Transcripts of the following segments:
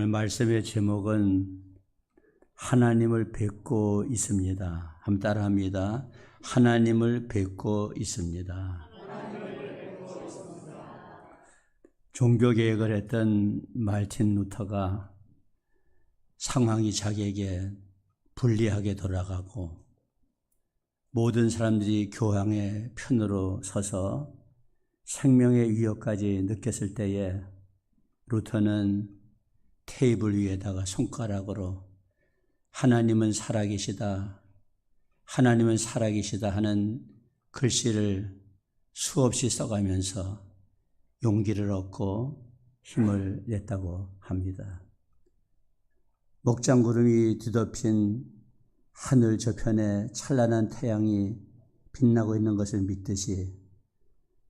말씀의 제목은 하나님을 뵙고 있습니다. 한번 따라합니다. 하나님을 뵙고 있습니다. 종교개혁을 했던 마르틴 루터가 상황이 자기에게 불리하게 돌아가고 모든 사람들이 교황의 편으로 서서 생명의 위협까지 느꼈을 때에 루터는 테이블 위에다가 손가락으로 하나님은 살아계시다, 하나님은 살아계시다 하는 글씨를 수없이 써가면서 용기를 얻고 힘을 냈다고 합니다. 목장구름이 뒤덮인 하늘 저편에 찬란한 태양이 빛나고 있는 것을 믿듯이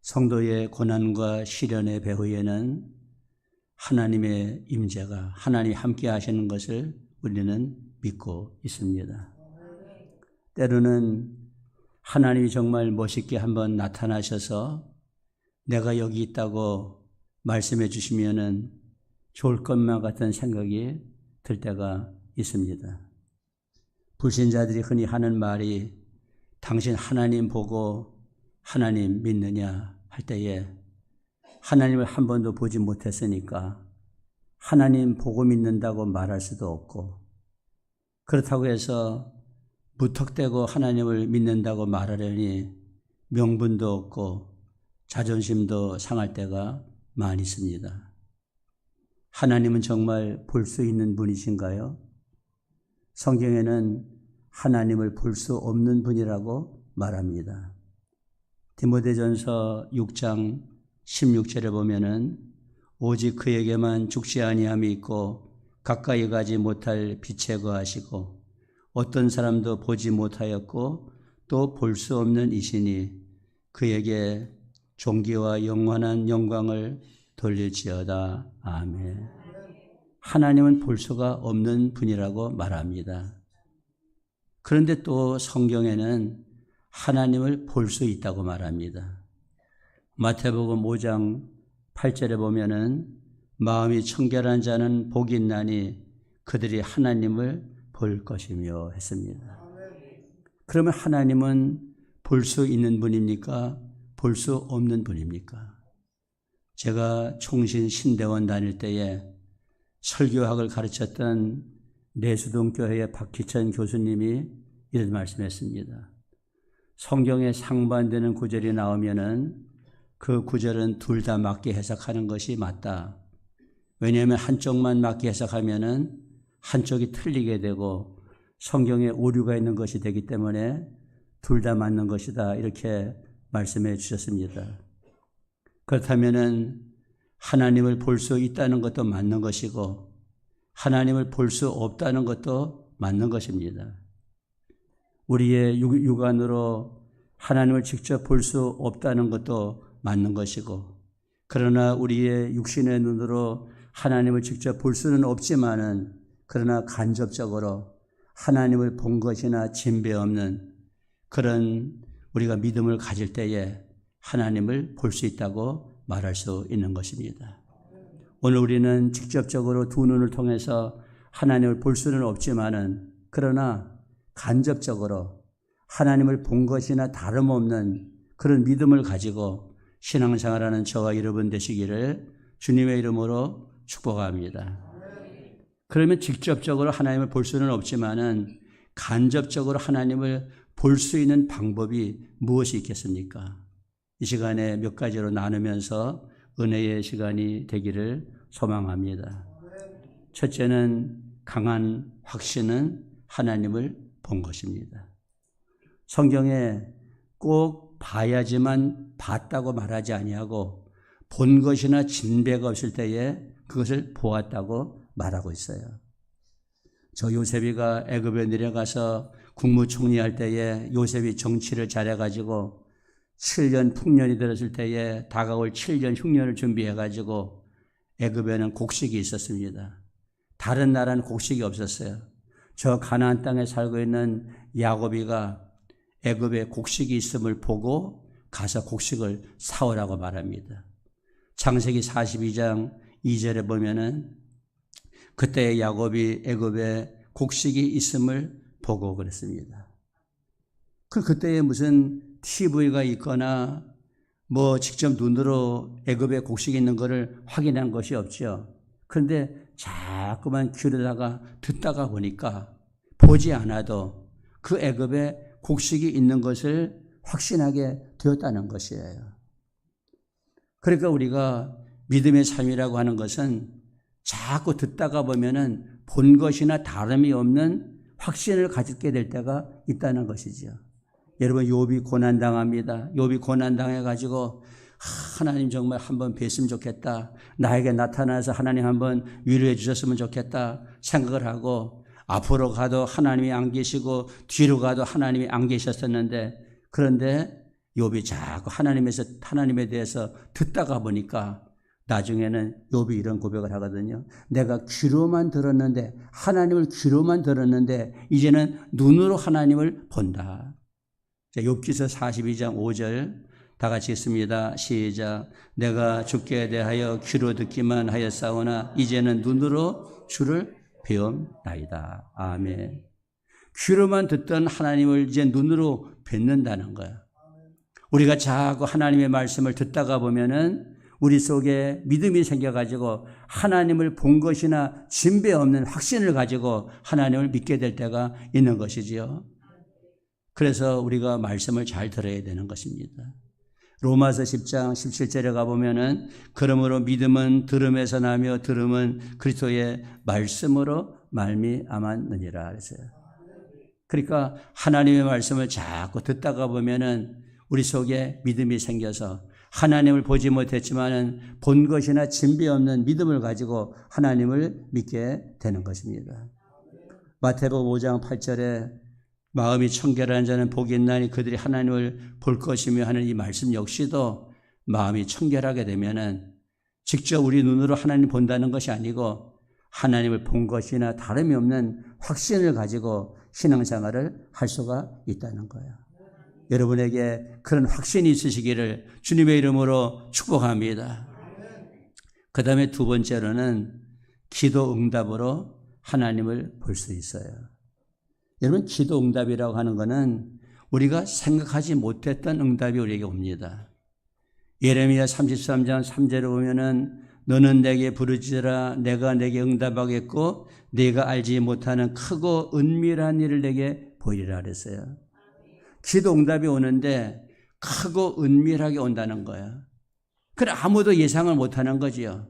성도의 고난과 시련의 배후에는 하나님의 임재가, 하나님이 함께 하시는 것을 우리는 믿고 있습니다. 때로는 하나님이 정말 멋있게 한번 나타나셔서 내가 여기 있다고 말씀해 주시면은 좋을 것만 같은 생각이 들 때가 있습니다. 불신자들이 흔히 하는 말이 당신 하나님 보고 하나님 믿느냐 할 때에 하나님을 한 번도 보지 못했으니까 하나님 보고 믿는다고 말할 수도 없고, 그렇다고 해서 무턱대고 하나님을 믿는다고 말하려니 명분도 없고 자존심도 상할 때가 많이 있습니다. 하나님은 정말 볼 수 있는 분이신가요? 성경에는 하나님을 볼 수 없는 분이라고 말합니다. 디모데전서 6장 16절에 보면은 오직 그에게만 죽지 아니함이 있고 가까이 가지 못할 빛에 거하시고 어떤 사람도 보지 못하였고 또 볼 수 없는 이시니 그에게 존귀와 영원한 영광을 돌릴지어다. 아멘. 하나님은 볼 수가 없는 분이라고 말합니다. 그런데 또 성경에는 하나님을 볼 수 있다고 말합니다. 마태복음 5장 8절에 보면은 마음이 청결한 자는 복이 있나니 그들이 하나님을 볼 것이며 했습니다. 그러면 하나님은 볼 수 있는 분입니까? 볼 수 없는 분입니까? 제가 총신 신대원 다닐 때에 설교학을 가르쳤던 내수동교회의 박희천 교수님이 이런 말씀했습니다. 성경에 상반되는 구절이 나오면은 그 구절은 둘 다 맞게 해석하는 것이 맞다. 왜냐하면 한쪽만 맞게 해석하면은 한쪽이 틀리게 되고 성경에 오류가 있는 것이 되기 때문에 둘 다 맞는 것이다. 이렇게 말씀해 주셨습니다. 그렇다면은 하나님을 볼 수 있다는 것도 맞는 것이고 하나님을 볼 수 없다는 것도 맞는 것입니다. 우리의 육안으로 하나님을 직접 볼 수 없다는 것도 맞는 것이고, 그러나 우리의 육신의 눈으로 하나님을 직접 볼 수는 없지만은 그러나 간접적으로 하나님을 본 것이나 진배 없는 그런 우리가 믿음을 가질 때에 하나님을 볼 수 있다고 말할 수 있는 것입니다. 오늘 우리는 직접적으로 두 눈을 통해서 하나님을 볼 수는 없지만은 그러나 간접적으로 하나님을 본 것이나 다름없는 그런 믿음을 가지고 신앙생활하는 저와 여러분 되시기를 주님의 이름으로 축복합니다. 그러면 직접적으로 하나님을 볼 수는 없지만은 간접적으로 하나님을 볼 수 있는 방법이 무엇이 있겠습니까? 이 시간에 몇 가지로 나누면서 은혜의 시간이 되기를 소망합니다. 첫째는 강한 확신은 하나님을 본 것입니다. 성경에 꼭 봐야지만 봤다고 말하지 아니하고 본 것이나 진배가 없을 때에 그것을 보았다고 말하고 있어요. 저 요셉이가 애굽에 내려가서 국무총리할 때에 요셉이 정치를 잘해가지고 7년 풍년이 들었을 때에 다가올 7년 흉년을 준비해가지고 애굽에는 곡식이 있었습니다. 다른 나라는 곡식이 없었어요. 저 가나안 땅에 살고 있는 야곱이가 애굽에 곡식이 있음을 보고 가서 곡식을 사오라고 말합니다. 창세기 42장 2절에 보면은 그때 야곱이 애굽에 곡식이 있음을 보고 그랬습니다. 그때에 무슨 TV가 있거나 뭐 직접 눈으로 애굽에 곡식이 있는 것을 확인한 것이 없죠. 그런데 자꾸만 귀로다가 듣다가 보니까 보지 않아도 그 애굽에 곡식이 있는 것을 확신하게 되었다는 것이에요. 그러니까 우리가 믿음의 삶이라고 하는 것은 자꾸 듣다가 보면은 본 것이나 다름이 없는 확신을 가지게 될 때가 있다는 것이죠. 여러분, 욥이 고난당합니다. 욥이 고난당해가지고 하나님 정말 한번 뵀으면 좋겠다. 나에게 나타나서 하나님 한번 위로해 주셨으면 좋겠다 생각을 하고, 앞으로 가도 하나님이 안 계시고 뒤로 가도 하나님이 안 계셨었는데, 그런데 욥이 자꾸 하나님에 대해서 듣다가 보니까 나중에는 욥이 이런 고백을 하거든요. 내가 귀로만 들었는데, 하나님을 귀로만 들었는데 이제는 눈으로 하나님을 본다. 욥기서 42장 5절 다 같이 읽습니다. 시작. 내가 주께 대하여 귀로 듣기만 하였사오나 이제는 눈으로 주를 배움나이다. 아멘. 귀로만 듣던 하나님을 이제 눈으로 뵙는다는 거야. 우리가 자꾸 하나님의 말씀을 듣다가 보면은 우리 속에 믿음이 생겨가지고 하나님을 본 것이나 진배 없는 확신을 가지고 하나님을 믿게 될 때가 있는 것이지요. 그래서 우리가 말씀을 잘 들어야 되는 것입니다. 로마서 10장 17절에 가보면은 그러므로 믿음은 들음에서 나며 들음은 그리스도의 말씀으로 말미암았느니라 그랬어요. 그러니까 하나님의 말씀을 자꾸 듣다가 보면은 우리 속에 믿음이 생겨서 하나님을 보지 못했지만은 본 것이나 진비 없는 믿음을 가지고 하나님을 믿게 되는 것입니다. 마태복음 5장 8절에 마음이 청결한 자는 복이 있나니 그들이 하나님을 볼 것이며 하는 이 말씀 역시도 마음이 청결하게 되면은 직접 우리 눈으로 하나님 본다는 것이 아니고 하나님을 본 것이나 다름이 없는 확신을 가지고 신앙생활을 할 수가 있다는 거예요. 여러분에게 그런 확신이 있으시기를 주님의 이름으로 축복합니다. 그 다음에 두 번째로는 기도 응답으로 하나님을 볼 수 있어요. 여러분, 기도 응답이라고 하는 것은 우리가 생각하지 못했던 응답이 우리에게 옵니다. 예레미야 33장 3절에 보면은 너는 내게 부르짖으라 내가 내게 응답하겠고 네가 알지 못하는 크고 은밀한 일을 내게 보이리라 그랬어요. 기도 응답이 오는데 크고 은밀하게 온다는 거야. 그래, 아무도 예상을 못하는 거지요.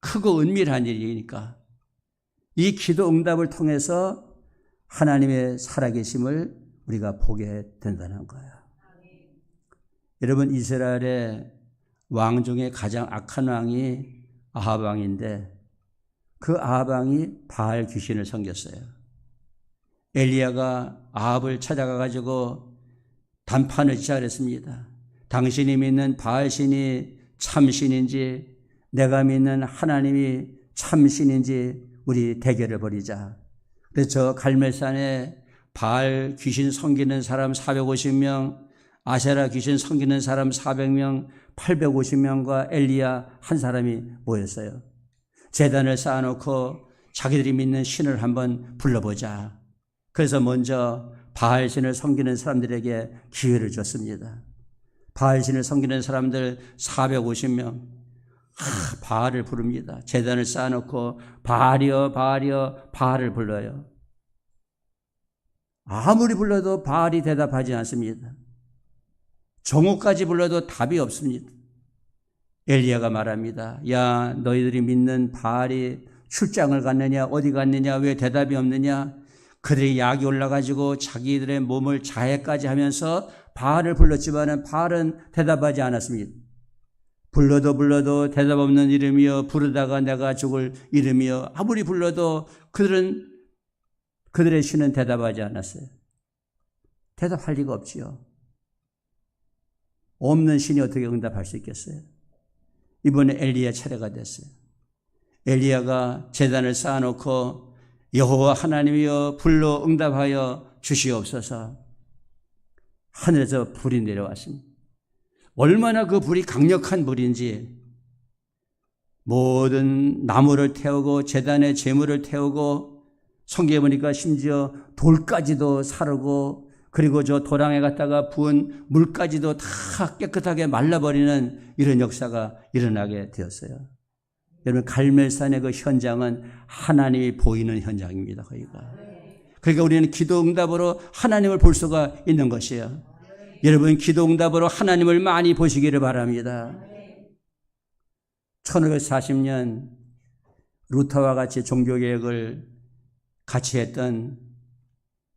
크고 은밀한 일이니까. 이 기도 응답을 통해서 하나님의 살아계심을 우리가 보게 된다는 거예요. 여러분, 이스라엘의 왕 중에 가장 악한 왕이 아합 왕인데 그 아합 왕이 바알 귀신을 섬겼어요. 엘리야가 아합을 찾아가가지고 단판을 시작했습니다. 당신이 믿는 바알신이 참신인지 내가 믿는 하나님이 참신인지 우리 대결을 벌이자. 그래서 저 갈멜산에 바알 귀신 섬기는 사람 450명, 아세라 귀신 섬기는 사람 400명, 850명과 엘리야 한 사람이 모였어요. 제단을 쌓아놓고 자기들이 믿는 신을 한번 불러보자. 그래서 먼저 바알신을 섬기는 사람들에게 기회를 줬습니다. 바알신을 섬기는 사람들 450명, 바알을 부릅니다. 제단을 쌓아놓고 바알이여 바알이여 바알을 불러요. 아무리 불러도 바알이 대답하지 않습니다. 정오까지 불러도 답이 없습니다. 엘리야가 말합니다. 야, 너희들이 믿는 바알이 출장을 갔느냐 어디 갔느냐 왜 대답이 없느냐. 그들이 약이 올라가지고 자기들의 몸을 자해까지 하면서 바알을 불렀지만 바알은 대답하지 않았습니다. 불러도 대답 없는 이름이여 부르다가 내가 죽을 이름이여. 아무리 불러도 그들의 신은 대답하지 않았어요. 대답할 리가 없지요. 없는 신이 어떻게 응답할 수 있겠어요? 이번에 엘리야 차례가 됐어요. 엘리야가 제단을 쌓아놓고 여호와 하나님이여 불러 응답하여 주시옵소서. 하늘에서 불이 내려왔습니다. 얼마나 그 불이 강력한 불인지 모든 나무를 태우고 제단에 제물을 태우고 성경에 보니까 심지어 돌까지도 사르고 그리고 저 도랑에 갔다가 부은 물까지도 다 깨끗하게 말라버리는 이런 역사가 일어나게 되었어요. 여러분, 갈멜산의 그 현장은 하나님이 보이는 현장입니다. 거기가. 그러니까 우리는 기도 응답으로 하나님을 볼 수가 있는 것이에요. 여러분, 기도 응답으로 하나님을 많이 보시기를 바랍니다. 1540년 루터와 같이 종교개혁을 같이 했던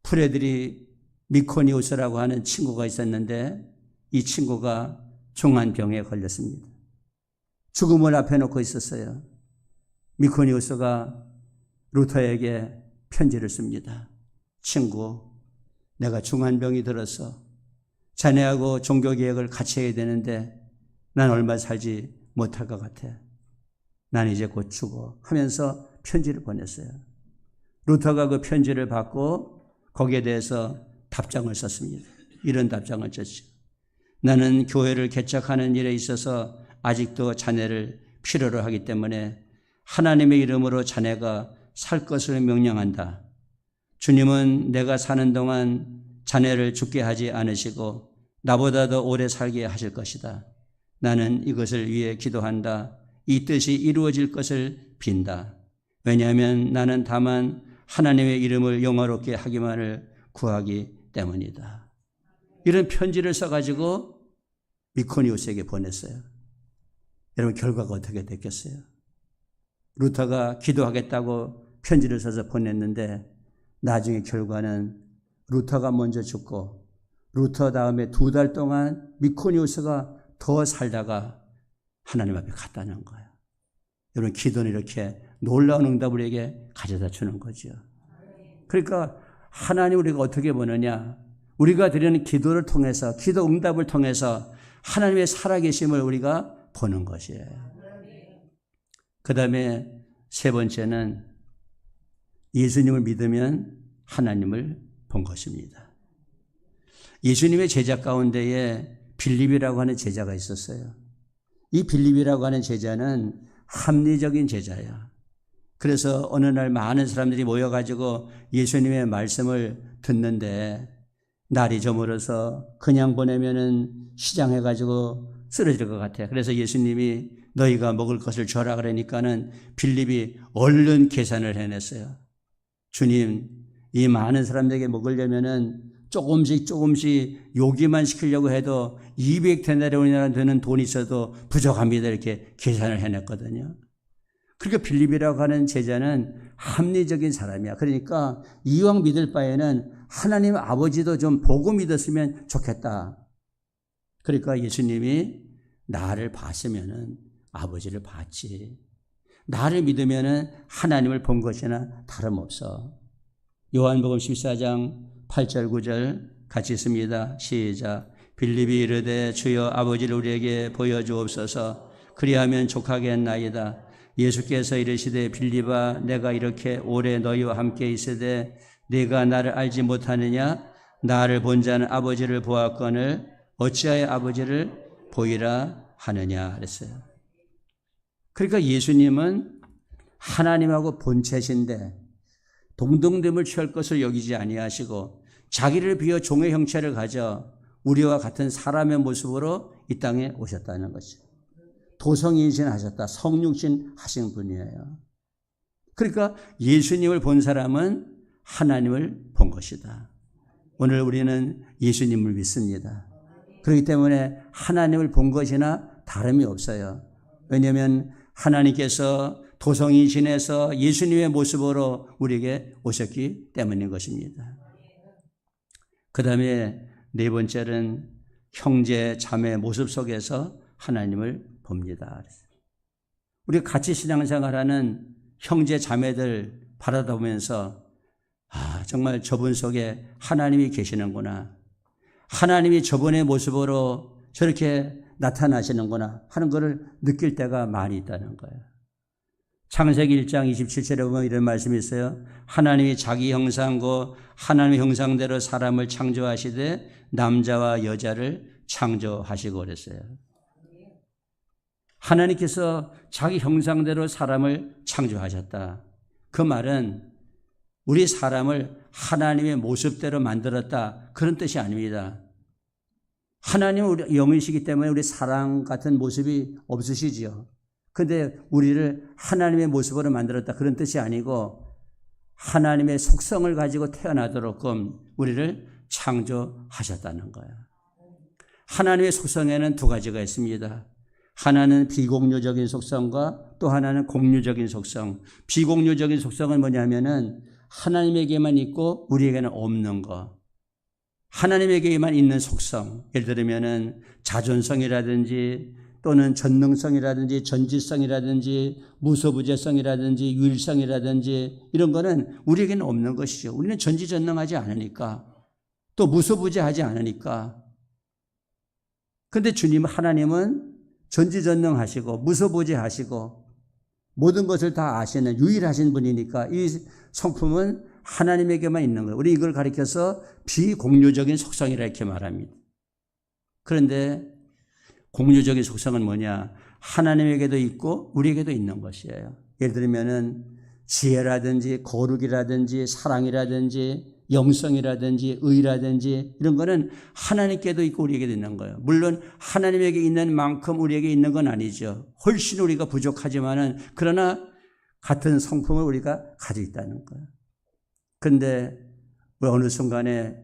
프레드리 미코니우스라고 하는 친구가 있었는데 이 친구가 중환병에 걸렸습니다. 죽음을 앞에 놓고 있었어요. 미코니우스가 루터에게 편지를 씁니다. 친구, 내가 중환병이 들어서 자네하고 종교개혁을 같이 해야 되는데 난 얼마 살지 못할 것 같아. 난 이제 곧 죽어 하면서 편지를 보냈어요. 루터가 그 편지를 받고 거기에 대해서 답장을 썼습니다. 이런 답장을 썼죠. 나는 교회를 개척하는 일에 있어서 아직도 자네를 필요로 하기 때문에 하나님의 이름으로 자네가 살 것을 명령한다. 주님은 내가 사는 동안 자네를 죽게 하지 않으시고 나보다 더 오래 살게 하실 것이다. 나는 이것을 위해 기도한다. 이 뜻이 이루어질 것을 빈다. 왜냐하면 나는 다만 하나님의 이름을 영화롭게 하기만을 구하기 때문이다. 이런 편지를 써가지고 미코니우스에게 보냈어요. 여러분, 결과가 어떻게 됐겠어요? 루터가 기도하겠다고 편지를 써서 보냈는데 나중에 결과는 루터가 먼저 죽고 루터 다음에 2달 동안 미코니우스가 더 살다가 하나님 앞에 갔다는 거예요. 여러분, 기도는 이렇게 놀라운 응답을 우리에게 가져다 주는 거죠. 그러니까 하나님 우리가 어떻게 보느냐, 우리가 드리는 기도를 통해서, 기도 응답을 통해서 하나님의 살아계심을 우리가 보는 것이에요. 그 다음에 세 번째는 예수님을 믿으면 하나님을 본 것입니다. 예수님의 제자 가운데에 빌립이라고 하는 제자가 있었어요. 이 빌립이라고 하는 제자는 합리적인 제자야. 그래서 어느 날 많은 사람들이 모여가지고 예수님의 말씀을 듣는데 날이 저물어서 그냥 보내면은 시장해가지고 쓰러질 것 같아. 그래서 예수님이 너희가 먹을 것을 줘라 그러니까는 빌립이 얼른 계산을 해냈어요. 주님, 이 많은 사람들에게 먹으려면은 조금씩 요기만 시키려고 해도 200데나리온이나 되는 돈이 있어도 부족합니다. 이렇게 계산을 해냈거든요. 그러니까 빌립이라고 하는 제자는 합리적인 사람이야. 그러니까 이왕 믿을 바에는 하나님 아버지도 좀 보고 믿었으면 좋겠다. 그러니까 예수님이 나를 봤으면은 아버지를 봤지. 나를 믿으면은 하나님을 본 것이나 다름없어. 요한복음 14장 8절 9절 같이 있습니다. 시작. 빌립이 이르되 주여 아버지를 우리에게 보여주옵소서. 그리하면 족하겠나이다. 예수께서 이르시되 빌립아 내가 이렇게 오래 너희와 함께 있으되 네가 나를 알지 못하느냐? 나를 본 자는 아버지를 보았거늘 어찌하여 아버지를 보이라 하느냐 그랬어요. 그러니까 예수님은 하나님하고 본체신데 동등됨을 취할 것을 여기지 아니하시고 자기를 비워 종의 형체를 가져 우리와 같은 사람의 모습으로 이 땅에 오셨다는 것이죠. 도성인신 하셨다. 성육신 하신 분이에요. 그러니까 예수님을 본 사람은 하나님을 본 것이다. 오늘 우리는 예수님을 믿습니다. 그렇기 때문에 하나님을 본 것이나 다름이 없어요. 왜냐하면 하나님께서 도성인신에서 예수님의 모습으로 우리에게 오셨기 때문인 것입니다. 그 다음에 네 번째는 형제 자매 모습 속에서 하나님을 봅니다. 우리가 같이 신앙생활하는 형제 자매들 바라보면서 정말 저분 속에 하나님이 계시는구나. 하나님이 저분의 모습으로 저렇게 나타나시는구나 하는 것을 느낄 때가 많이 있다는 거예요. 창세기 1장 27절에 보면 이런 말씀이 있어요. 하나님이 자기 형상고 하나님의 형상대로 사람을 창조하시되 남자와 여자를 창조하시고 그랬어요. 하나님께서 자기 형상대로 사람을 창조하셨다. 그 말은 우리 사람을 하나님의 모습대로 만들었다, 그런 뜻이 아닙니다. 하나님은 우리 영이시기 때문에 우리 사람 같은 모습이 없으시지요. 그런데 우리를 하나님의 모습으로 만들었다, 그런 뜻이 아니고 하나님의 속성을 가지고 태어나도록끔 우리를 창조하셨다는 거예요. 하나님의 속성에는 두 가지가 있습니다. 하나는 비공유적인 속성과 또 하나는 공유적인 속성. 비공유적인 속성은 뭐냐면은 하나님에게만 있고 우리에게는 없는 거. 하나님에게만 있는 속성. 예를 들면은 자존성이라든지 또는 전능성이라든지 전지성이라든지 무소부재성이라든지 유일성이라든지 이런 거는 우리에게는 없는 것이죠. 우리는 전지전능하지 않으니까, 또 무소부재하지 않으니까. 그런데 주님 하나님은 전지전능하시고 무소부재하시고 모든 것을 다 아시는 유일하신 분이니까 이 성품은 하나님에게만 있는 거예요. 우리 이걸 가리켜서 비공유적인 속성이라 이렇게 말합니다. 그런데 공유적인 속성은 뭐냐? 하나님에게도 있고 우리에게도 있는 것이에요. 예를 들면은 지혜라든지 거룩이라든지 사랑이라든지 영성이라든지 의라든지 이런 거는 하나님께도 있고 우리에게도 있는 거예요. 물론 하나님에게 있는 만큼 우리에게 있는 건 아니죠. 훨씬 우리가 부족하지만은 그러나 같은 성품을 우리가 가지고 있다는 거예요. 그런데 어느 순간에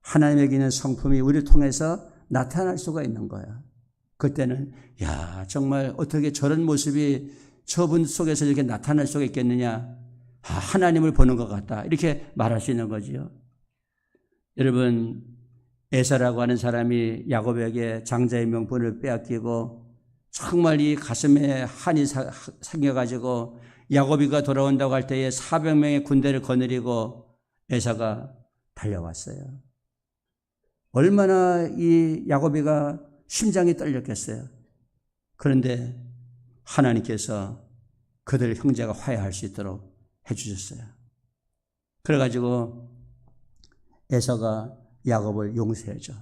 하나님에게 있는 성품이 우리를 통해서 나타날 수가 있는 거예요. 그때는 야, 정말 어떻게 저런 모습이 저분 속에서 이렇게 나타날 수가 있겠느냐? 아, 하나님을 보는 것 같다, 이렇게 말할 수 있는 거지요. 여러분, 에사라고 하는 사람이 야곱에게 장자의 명분을 빼앗기고 정말 이 가슴에 한이 생겨가지고 야곱이가 돌아온다고 할 때에 400명의 군대를 거느리고 에사가 달려왔어요. 얼마나 이 야곱이가 심장이 떨렸겠어요. 그런데 하나님께서 그들 형제가 화해할 수 있도록 해주셨어요. 그래가지고 에서가 야곱을 용서해줘.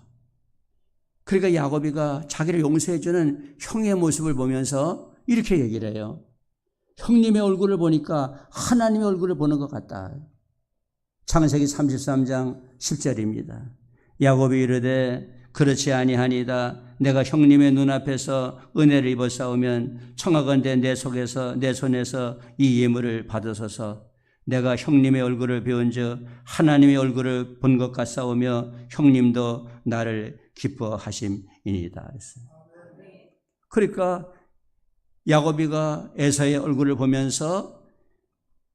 그러니까 야곱이가 자기를 용서해주는 형의 모습을 보면서 이렇게 얘기를 해요. 형님의 얼굴을 보니까 하나님의 얼굴을 보는 것 같다. 창세기 33장 10절입니다. 야곱이 이르되 그렇지 아니하니다. 내가 형님의 눈앞에서 은혜를 입어 싸우면 청하건대 내 속에서 내 손에서 이 예물을 받으소서. 내가 형님의 얼굴을 배운즉 하나님의 얼굴을 본 것 같사오며 형님도 나를 기뻐하심이니이다. 그러니까 야곱이가 에사의 얼굴을 보면서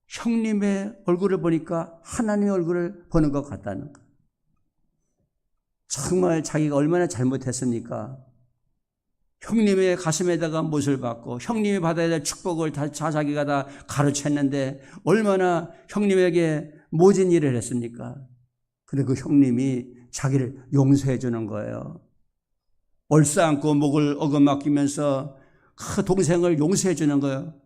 형님의 얼굴을 보니까 하나님의 얼굴을 보는 것 같다는 거. 정말 자기가 얼마나 잘못했습니까? 형님의 가슴에다가 못을 받고 형님이 받아야 될 축복을 다 자기가 다 가로챘는데 얼마나 형님에게 모진 일을 했습니까? 근데 그 형님이 자기를 용서해 주는 거예요. 얼싸안고 목을 어긋맞기면서 그 동생을 용서해 주는 거예요.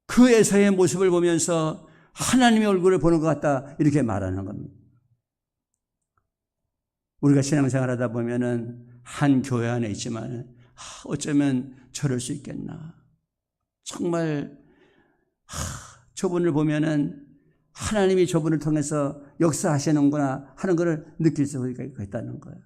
그 에서의 모습을 보면서 하나님의 얼굴을 보는 것 같다, 이렇게 말하는 겁니다. 우리가 신앙생활하다 보면은 한 교회 안에 있지만 어쩌면 저럴 수 있겠나. 정말 저분을 보면은 하나님이 저분을 통해서 역사하시는구나 하는 것을 느낄 수가 있다는 거예요.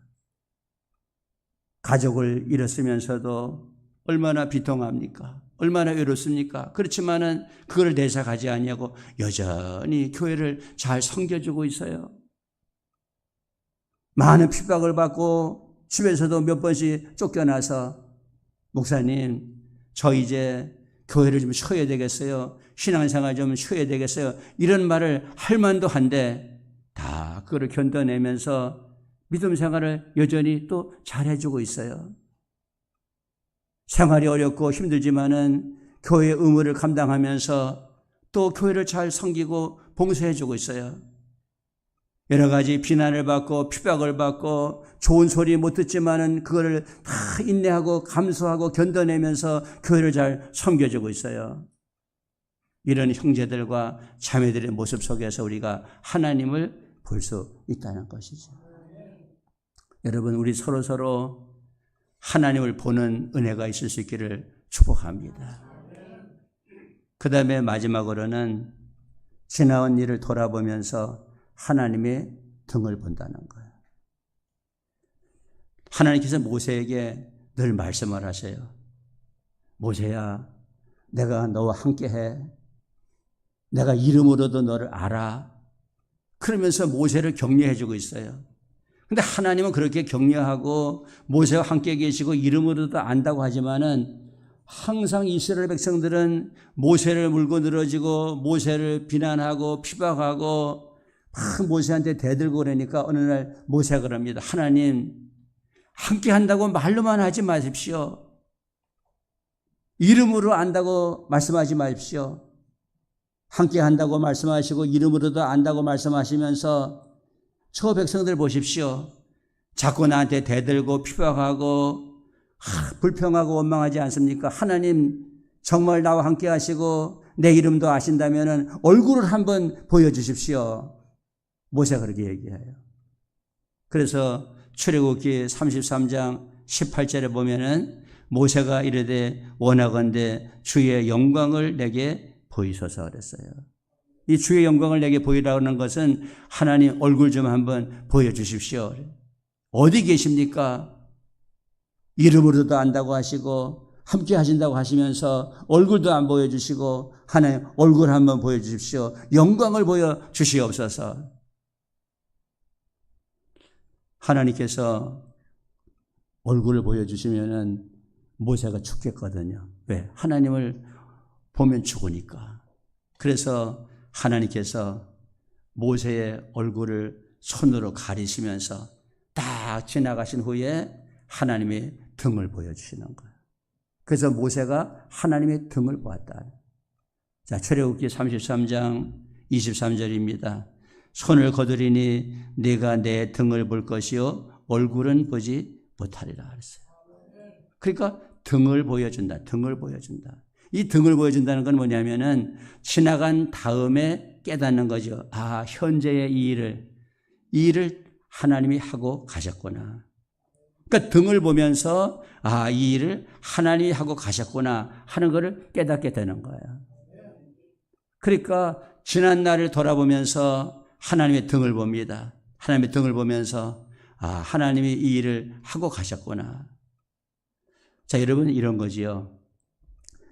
가족을 잃었으면서도 얼마나 비통합니까? 얼마나 외롭습니까? 그렇지만은 그걸 내색하지 아니하고 여전히 교회를 잘 섬겨주고 있어요. 많은 핍박을 받고 집에서도 몇 번씩 쫓겨나서 목사님, 저 이제 교회를 좀 쉬어야 되겠어요. 신앙생활 좀 쉬어야 되겠어요. 이런 말을 할 만도 한데 다 그거를 견뎌내면서 믿음 생활을 여전히 또 잘해주고 있어요. 생활이 어렵고 힘들지만은 교회의 의무를 감당하면서 또 교회를 잘 섬기고 봉사해주고 있어요. 여러 가지 비난을 받고 핍박을 받고 좋은 소리 못 듣지만은 그거를 다 인내하고 감수하고 견뎌내면서 교회를 잘 섬겨주고 있어요. 이런 형제들과 자매들의 모습 속에서 우리가 하나님을 볼 수 있다는 것이죠. 여러분, 우리 서로 하나님을 보는 은혜가 있을 수 있기를 축복합니다. 그 다음에 마지막으로는 지나온 일을 돌아보면서 하나님의 등을 본다는 거예요. 하나님께서 모세에게 늘 말씀을 하세요. 모세야, 내가 너와 함께해. 내가 이름으로도 너를 알아. 그러면서 모세를 격려해 주고 있어요. 근데 하나님은 그렇게 격려하고 모세와 함께 계시고 이름으로도 안다고 하지만은 항상 이스라엘 백성들은 모세를 물고 늘어지고 모세를 비난하고 피박하고 막 모세한테 대들고 그러니까 어느 날 모세가 그럽니다. 하나님, 함께 한다고 말로만 하지 마십시오. 이름으로 안다고 말씀하지 마십시오. 함께 한다고 말씀하시고 이름으로도 안다고 말씀하시면서 저 백성들 보십시오. 자꾸 나한테 대들고 피박하고 불평하고 원망하지 않습니까? 하나님 정말 나와 함께 하시고 내 이름도 아신다면 얼굴을 한번 보여주십시오. 모세가 그렇게 얘기해요. 그래서 출애굽기 33장 18절에 보면은 모세가 이르되 원하건대 주의 영광을 내게 보이소서 그랬어요. 이 주의 영광을 내게 보이라는 것은 하나님 얼굴 좀 한번 보여주십시오. 어디 계십니까? 이름으로도 안다고 하시고 함께 하신다고 하시면서 얼굴도 안 보여주시고 하나님 얼굴 한번 보여주십시오. 영광을 보여주시옵소서. 하나님께서 얼굴을 보여주시면은 모세가 죽겠거든요. 왜? 하나님을 보면 죽으니까. 그래서 하나님께서 모세의 얼굴을 손으로 가리시면서 딱 지나가신 후에 하나님의 등을 보여주시는 거예요. 그래서 모세가 하나님의 등을 보았다. 자, 출애굽기 33장 23절입니다. 손을 거두리니 네가 내 등을 볼 것이요 얼굴은 보지 못하리라 그랬어요. 그러니까 등을 보여준다. 등을 보여준다. 이 등을 보여준다는 건 뭐냐면은 지나간 다음에 깨닫는 거죠. 아, 현재의 이 일을 하나님이 하고 가셨구나. 그러니까 등을 보면서 아, 이 일을 하나님이 하고 가셨구나 하는 것을 깨닫게 되는 거예요. 그러니까 지난 날을 돌아보면서 하나님의 등을 봅니다. 하나님의 등을 보면서 아, 하나님이 이 일을 하고 가셨구나. 자, 여러분 이런 거지요.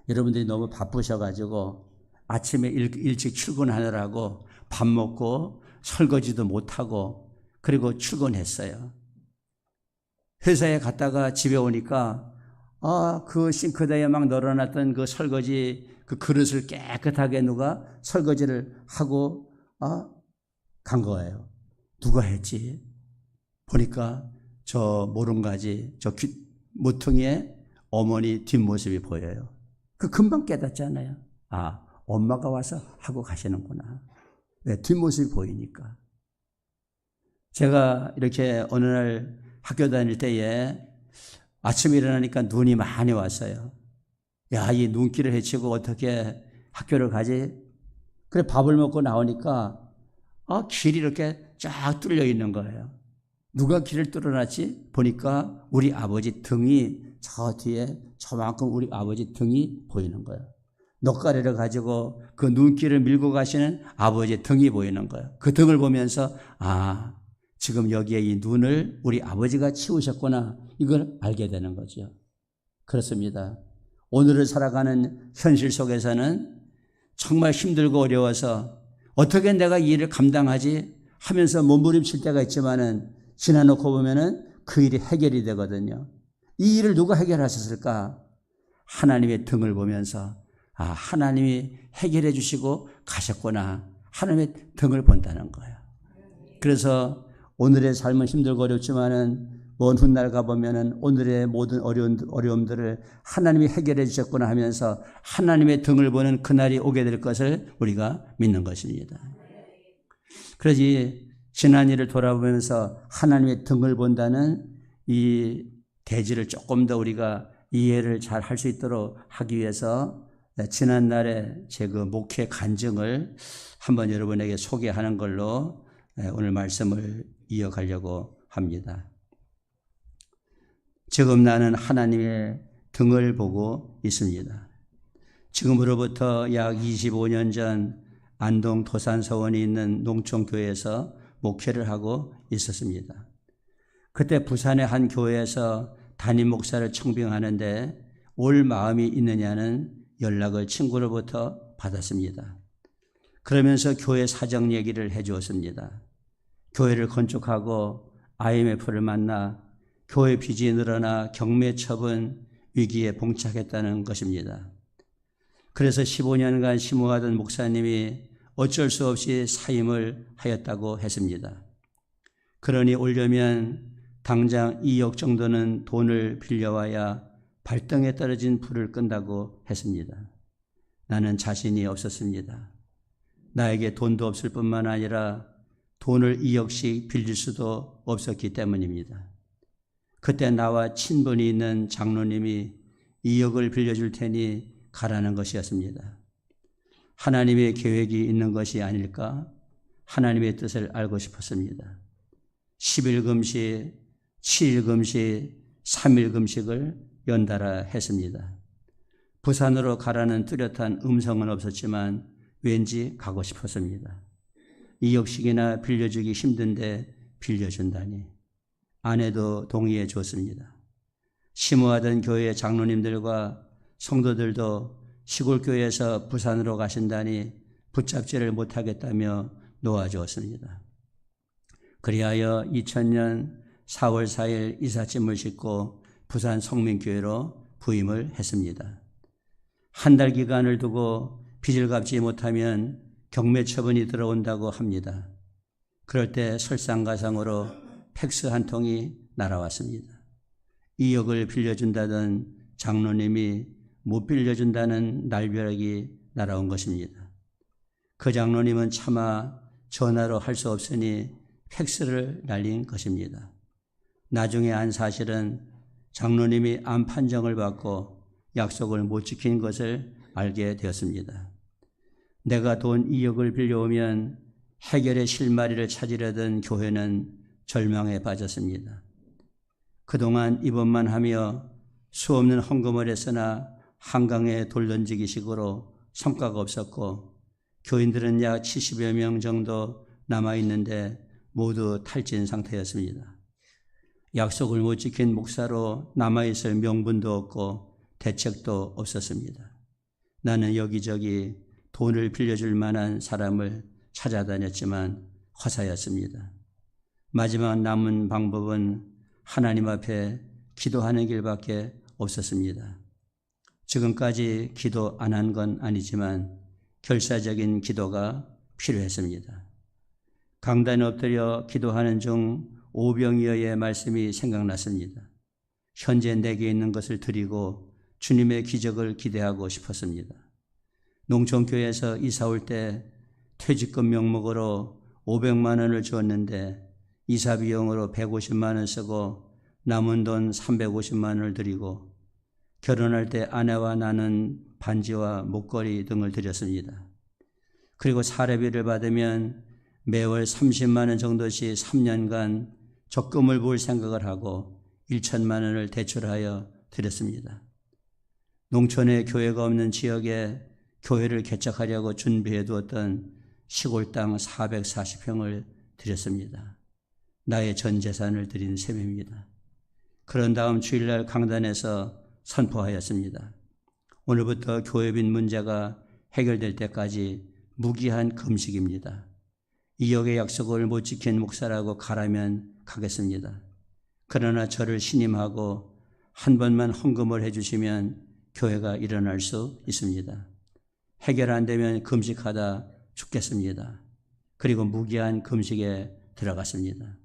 여러분들이 너무 바쁘셔가지고 아침에 일찍 출근하느라고 밥 먹고 설거지도 못하고 그리고 출근했어요. 회사에 갔다가 집에 오니까 그 싱크대에 막 널어놨던 그 설거지 그 그릇을 깨끗하게 누가 설거지를 하고 간 거예요. 누가 했지? 보니까 저 모름가지 저 모퉁이에 어머니 뒷모습이 보여요. 그 금방 깨닫잖아요. 아, 엄마가 와서 하고 가시는구나. 왜? 뒷모습이 보이니까. 제가 이렇게 어느 날 학교 다닐 때에 아침에 일어나니까 눈이 많이 왔어요. 야, 이 눈길을 헤치고 어떻게 학교를 가지? 그래 밥을 먹고 나오니까 길이 이렇게 쫙 뚫려 있는 거예요. 누가 길을 뚫어놨지? 보니까 우리 아버지 등이 저 뒤에 저만큼 우리 아버지 등이 보이는 거예요. 넉가리를 가지고 그 눈길을 밀고 가시는 아버지의 등이 보이는 거예요. 그 등을 보면서 아, 지금 여기에 이 눈을 우리 아버지가 치우셨구나 이걸 알게 되는 거죠. 그렇습니다. 오늘을 살아가는 현실 속에서는 정말 힘들고 어려워서 어떻게 내가 이 일을 감당하지 하면서 몸부림칠 때가 있지만은 지나놓고 보면은 그 일이 해결이 되거든요. 이 일을 누가 해결하셨을까? 하나님의 등을 보면서 아, 하나님이 해결해 주시고 가셨구나. 하나님의 등을 본다는 거예요. 그래서 오늘의 삶은 힘들고 어렵지만은 먼 훗날 가보면은 오늘의 모든 어려움들을 하나님이 해결해 주셨구나 하면서 하나님의 등을 보는 그날이 오게 될 것을 우리가 믿는 것입니다. 그래서 이 지난 일을 돌아보면서 하나님의 등을 본다는 이 대지를 조금 더 우리가 이해를 잘 할 수 있도록 하기 위해서 지난날에 제 그 목회 간증을 한번 여러분에게 소개하는 걸로 오늘 말씀을 이어가려고 합니다. 지금 나는 하나님의 등을 보고 있습니다. 지금으로부터 약 25년 전 안동 도산서원이 있는 농촌교회에서 목회를 하고 있었습니다. 그때 부산의 한 교회에서 담임 목사를 청빙하는데 올 마음이 있느냐는 연락을 친구로부터 받았습니다. 그러면서 교회 사정 얘기를 해 주었습니다. 교회를 건축하고 IMF를 만나 교회 빚이 늘어나 경매처분 위기에 봉착했다는 것입니다. 그래서 15년간 심호하던 목사님이 어쩔 수 없이 사임을 하였다고 했습니다. 그러니 오려면 당장 2억 정도는 돈을 빌려와야 발등에 떨어진 불을 끈다고 했습니다. 나는 자신이 없었습니다. 나에게 돈도 없을 뿐만 아니라 돈을 2억씩 빌릴 수도 없었기 때문입니다. 그때 나와 친분이 있는 장로님이 2억을 빌려줄 테니 가라는 것이었습니다. 하나님의 계획이 있는 것이 아닐까? 하나님의 뜻을 알고 싶었습니다. 10일 금식, 7일 금식, 3일 금식을 연달아 했습니다. 부산으로 가라는 뚜렷한 음성은 없었지만 왠지 가고 싶었습니다. 2억씩이나 빌려주기 힘든데 빌려준다니. 아내도 동의해 줬습니다. 심호하던 교회 장로님들과 성도들도 시골교회에서 부산으로 가신다니 붙잡지를 못하겠다며 놓아주었습니다. 그리하여 2000년 4월 4일 이삿짐을 싣고 부산 성민교회로 부임을 했습니다. 한 달 기간을 두고 빚을 갚지 못하면 경매처분이 들어온다고 합니다. 그럴 때 설상가상으로 팩스 한 통이 날아왔습니다. 2억을 빌려준다던 장로님이 못 빌려준다는 날벼락이 날아온 것입니다. 그 장로님은 차마 전화로 할 수 없으니 팩스를 날린 것입니다. 나중에 안 사실은 장로님이 암 판정을 받고 약속을 못 지킨 것을 알게 되었습니다. 내가 돈 2억을 빌려오면 해결의 실마리를 찾으려던 교회는 절망에 빠졌습니다. 그동안 이번만 하며 수없는 헌금을 했으나 한강에 돌 던지기 식으로 성과가 없었고 교인들은 약 70여 명 정도 남아있는데 모두 탈진 상태였습니다. 약속을 못 지킨 목사로 남아있을 명분도 없고 대책도 없었습니다. 나는 여기저기 돈을 빌려줄 만한 사람을 찾아다녔지만 허사였습니다. 마지막 남은 방법은 하나님 앞에 기도하는 길밖에 없었습니다. 지금까지 기도 안 한 건 아니지만 결사적인 기도가 필요했습니다. 강단에 엎드려 기도하는 중 오병이어의 말씀이 생각났습니다. 현재 내게 있는 것을 드리고 주님의 기적을 기대하고 싶었습니다. 농촌교회에서 이사 올 때 퇴직금 명목으로 500만 원을 주었는데 이사 비용으로 150만 원 쓰고 남은 돈 350만 원을 드리고 결혼할 때 아내와 나는 반지와 목걸이 등을 드렸습니다. 그리고 사례비를 받으면 매월 30만 원 정도씩 3년간 적금을 부을 생각을 하고 1천만 원을 대출하여 드렸습니다. 농촌에 교회가 없는 지역에 교회를 개척하려고 준비해 두었던 시골 땅 440평을 드렸습니다. 나의 전 재산을 드린 셈입니다. 그런 다음 주일날 강단에서 선포하였습니다. 오늘부터 교회빈 문제가 해결될 때까지 무기한 금식입니다. 2억의 약속을 못 지킨 목사라고 가라면 가겠습니다. 그러나 저를 신임하고 한 번만 헌금을 해주시면 교회가 일어날 수 있습니다. 해결 안 되면 금식하다 죽겠습니다. 그리고 무기한 금식에 들어갔습니다.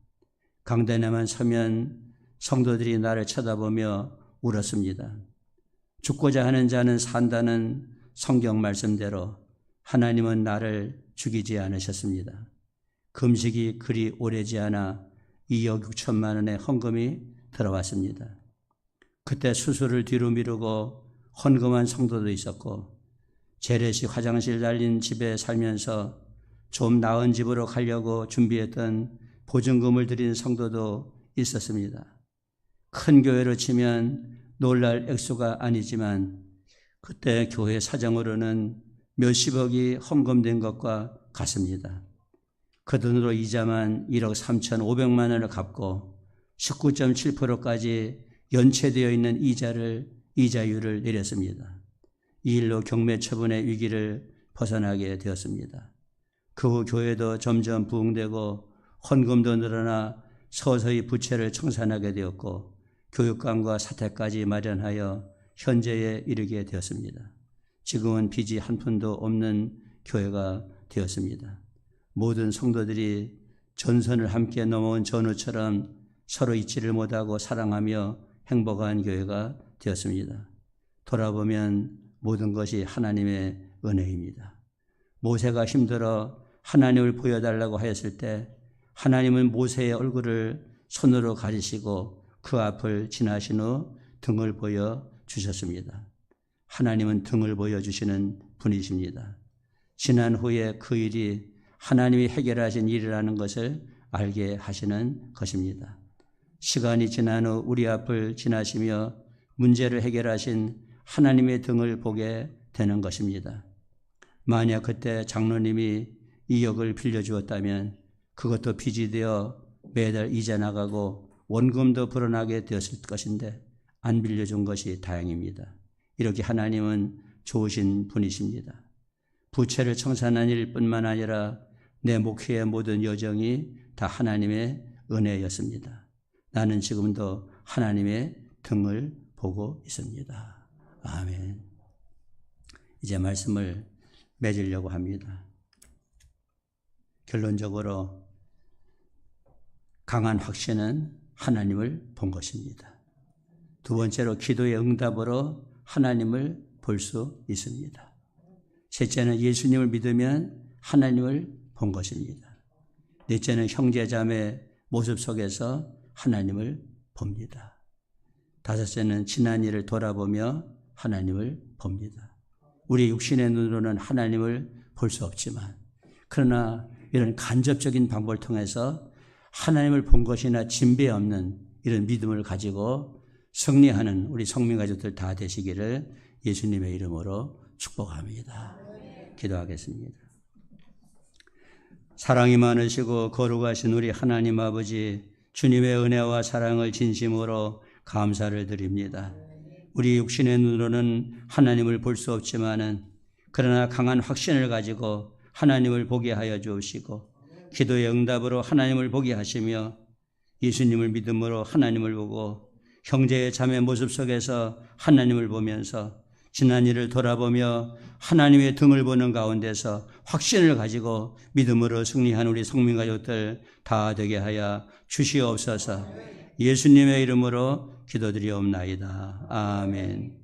강단에만 서면 성도들이 나를 쳐다보며 울었습니다. 죽고자 하는 자는 산다는 성경 말씀대로 하나님은 나를 죽이지 않으셨습니다. 금식이 그리 오래지 않아 2억 6천만 원의 헌금이 들어왔습니다. 그때 수술을 뒤로 미루고 헌금한 성도도 있었고 재래식 화장실 달린 집에 살면서 좀 나은 집으로 가려고 준비했던 보증금을 드린 성도도 있었습니다. 큰 교회로 치면 놀랄 액수가 아니지만 그때 교회 사정으로는 몇십억이 헌금된 것과 같습니다. 그 돈으로 이자만 1억 3,500만 원을 갚고 19.7%까지 연체되어 있는 이자율을 내렸습니다. 이 일로 경매 처분의 위기를 벗어나게 되었습니다. 그 후 교회도 점점 부흥되고 헌금도 늘어나 서서히 부채를 청산하게 되었고 교육관과 사택까지 마련하여 현재에 이르게 되었습니다. 지금은 빚이 한 푼도 없는 교회가 되었습니다. 모든 성도들이 전선을 함께 넘어온 전우처럼 서로 잊지를 못하고 사랑하며 행복한 교회가 되었습니다. 돌아보면 모든 것이 하나님의 은혜입니다. 모세가 힘들어 하나님을 보여달라고 하였을 때 하나님은 모세의 얼굴을 손으로 가리시고 그 앞을 지나신 후 등을 보여주셨습니다. 하나님은 등을 보여주시는 분이십니다. 지난 후에 그 일이 하나님이 해결하신 일이라는 것을 알게 하시는 것입니다. 시간이 지난 후 우리 앞을 지나시며 문제를 해결하신 하나님의 등을 보게 되는 것입니다. 만약 그때 장로님이 2억을 빌려주었다면 그것도 빚이 되어 매달 이자 나가고 원금도 불어나게 되었을 것인데 안 빌려준 것이 다행입니다. 이렇게 하나님은 좋으신 분이십니다. 부채를 청산한 일뿐만 아니라 내 목회의 모든 여정이 다 하나님의 은혜였습니다. 나는 지금도 하나님의 등을 보고 있습니다. 아멘. 이제 말씀을 맺으려고 합니다. 결론적으로 강한 확신은 하나님을 본 것입니다. 두 번째로 기도의 응답으로 하나님을 볼 수 있습니다. 셋째는 예수님을 믿으면 하나님을 본 것입니다. 넷째는 형제자매 모습 속에서 하나님을 봅니다. 다섯째는 지난 일을 돌아보며 하나님을 봅니다. 우리 육신의 눈으로는 하나님을 볼 수 없지만 그러나 이런 간접적인 방법을 통해서 하나님을 본 것이나 진배 없는 이런 믿음을 가지고 승리하는 우리 성민 가족들 다 되시기를 예수님의 이름으로 축복합니다. 기도하겠습니다. 사랑이 많으시고 거룩하신 우리 하나님 아버지, 주님의 은혜와 사랑을 진심으로 감사를 드립니다. 우리 육신의 눈으로는 하나님을 볼 수 없지만은 그러나 강한 확신을 가지고 하나님을 보게 하여 주시고 기도의 응답으로 하나님을 보게 하시며 예수님을 믿음으로 하나님을 보고 형제의 자매 모습 속에서 하나님을 보면서 지난 일을 돌아보며 하나님의 등을 보는 가운데서 확신을 가지고 믿음으로 승리한 우리 성민 가족들 다 되게 하여 주시옵소서. 예수님의 이름으로 기도드리옵나이다. 아멘.